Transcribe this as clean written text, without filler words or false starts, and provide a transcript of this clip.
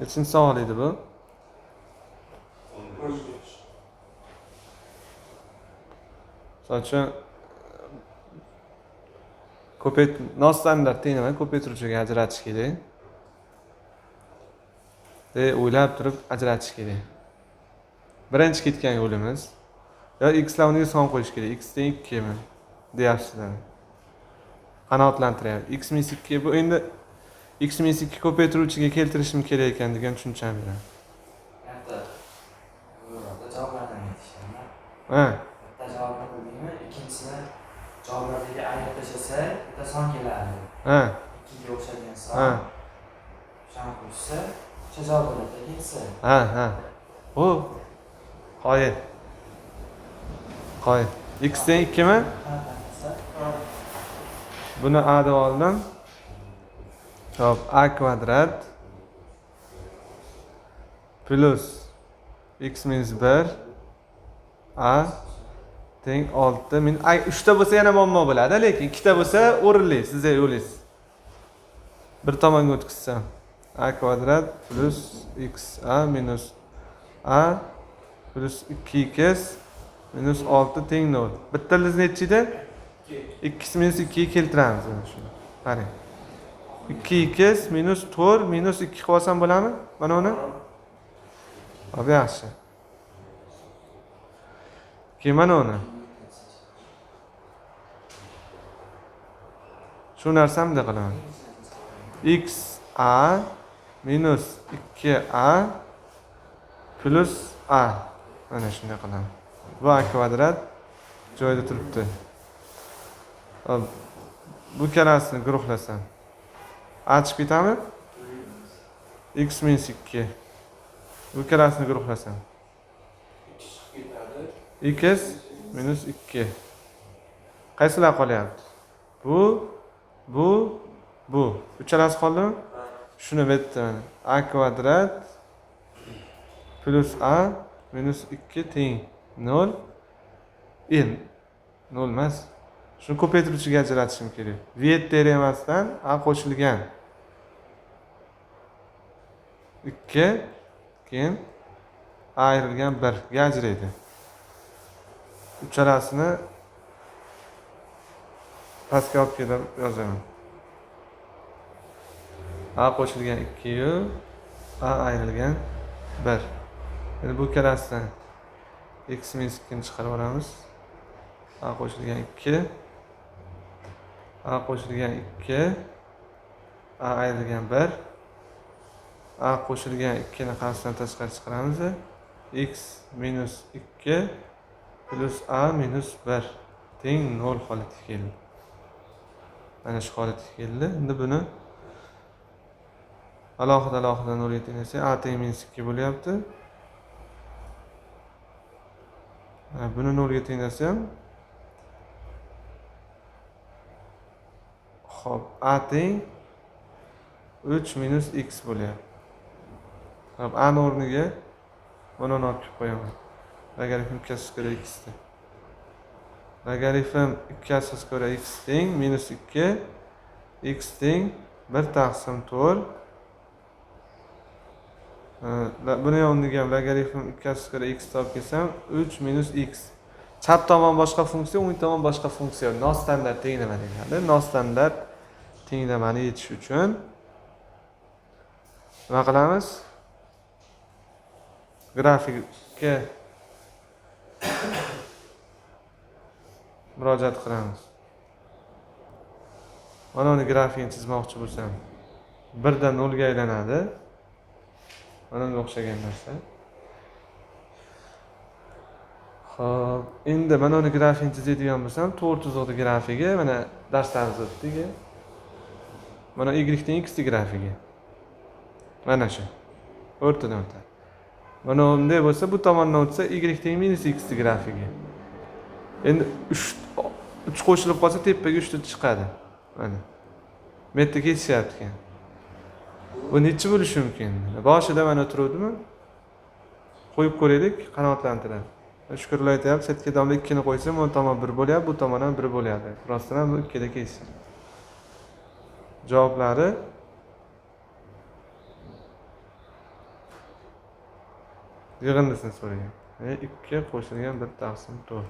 Nechinchi savol edi bu? Misol uchun nostandart tengmi ko'paytiruvchiga ajratish kerak. O'ylab turib ajratish kerak. Birinchi ketgan yo'limiz yo x lar o'rniga son qo'yish kerak. X teng 2 mi deyapsizlar. Qanoatlantiryapti. X minus 2 bu endi x minus 2 ko'paytiruvchiga keltirishim kerak ekan degan tushuncham beraman. Javoblardan aytishgan. Ha. Bitta javobni qo'ydingmi, ikkinchisini javoblardagi ayirib tashlasa, bitta son keladi. Ha. 2 ga o'xshagan son. Ha. Shuni qo'shsa, o'sha javoblardagi kelsa. Ha. Qoyil. X teng 2 mi? Buni a deb oldim. Xo'p, a kvadrat plus x minus 1 a teng 6 min. 3 ta bo'lsa yana muammo bo'ladi, lekin 2 ta bo'lsa o'rinli, sizning yo'lingiz. Bir tomonga o'tkazsam a kvadrat plus x a minus a plus 2x minus 6 teng 0. Bittamiz necha edi? 2 minus 2 ga keltiramiz mana shuni. Qarang. 2x minus 4 minus 2 qilib olsam bo'ladimi? Mana uni. Hop, yaxshi. Keyin mana uni. Shu narsani bunday qilaman. X a minus 2a plus a. Mana shunday qilaman. Bu a kvadrat joyida turibdi. Hop. Bu ikkalasini guruhlasam. A chiqib ketami? X minus 2. Bu ikkalasini guruhlasam. X minus 2. Qaysilar qolyapti? Bu. Uchalasi qoldimi? Shuni bitta mana. A kvadrat plus a minus 2 teng 0. 0 emas. Shuni ko'paytiruvchiga ajratishim kerak. Vet teremasdan a qo'shilgan 2 keyin a ayrilgan 1 ga ajraydi. Uchalasini pastga olib kelib yozaman. A qo'shilgan 2 yu a ayrilgan 1. Endi bu ikkalasidan x minus 2 ni chiqarib olamiz. A qo'shilgan 2 a qo'shilgan 2 a ayrilgan 1 a qo'shilgan 2 ni qarshisidan tashqari chiqaramiz. X minus 2 plus a minus 1 teng 0 holatiga keldi. Mana shu holatga keldi. Endi buni alohida 0 ga tenglasak a teng minus 2 bo'lyapti. Buni 0 ga tenglasam hop, a teng 3 minus x bo'lyapti. Hop, a o'rniga mana uni olib qo'yaman. Logaritm 2 x da. Logaritm 2 x teng minus 2 x teng 1 taqsim 4. Buni o'rniga logaritm 2 x topib kelsam 3 minus x. Chap tomon boshqa funksiya, o'ng tomon boshqa funksiya. Nostandart tenglama deyiladi. Nostandart tenglamani yechish uchun nima qilamiz? Grafikka murojaat qilamiz. Mana uni grafikini chizmoqchi bo'lsam, 1 dan 0 ga aylanadi. Mana bunga o'xshagan narsa. Xo'p, endi mana uni grafikini chizadigan bo'lsam, to'g'ri chiziqli grafigi, mana darslarimiz o'tdik. Mana y teng x grafigi. Mana shu. O'rtadan o'tadi. Mana bunday bo'lsa, bu tomondan o'tsa y teng minus x grafigi. Endi 3 qo'shilib qolsa tepaga 3 ta chiqadi. Mana. Bu yerda kesishyapti ekan. Bu necha bo'lishi mumkin? Boshida mana turuvdimi? Qo'yib ko'raylik, qanoatlantiradi. Shukrlar aytayapti, setga domla 2 ni qo'ysam, bu tomon 1 bo'lyapti, bu tomon ham 1 bo'lyapti. Rostdan ham bu 2 da kesishadi. Javoblari Yig'indisini so'ragan. 2 qo'shilgan 1 taqsim 4.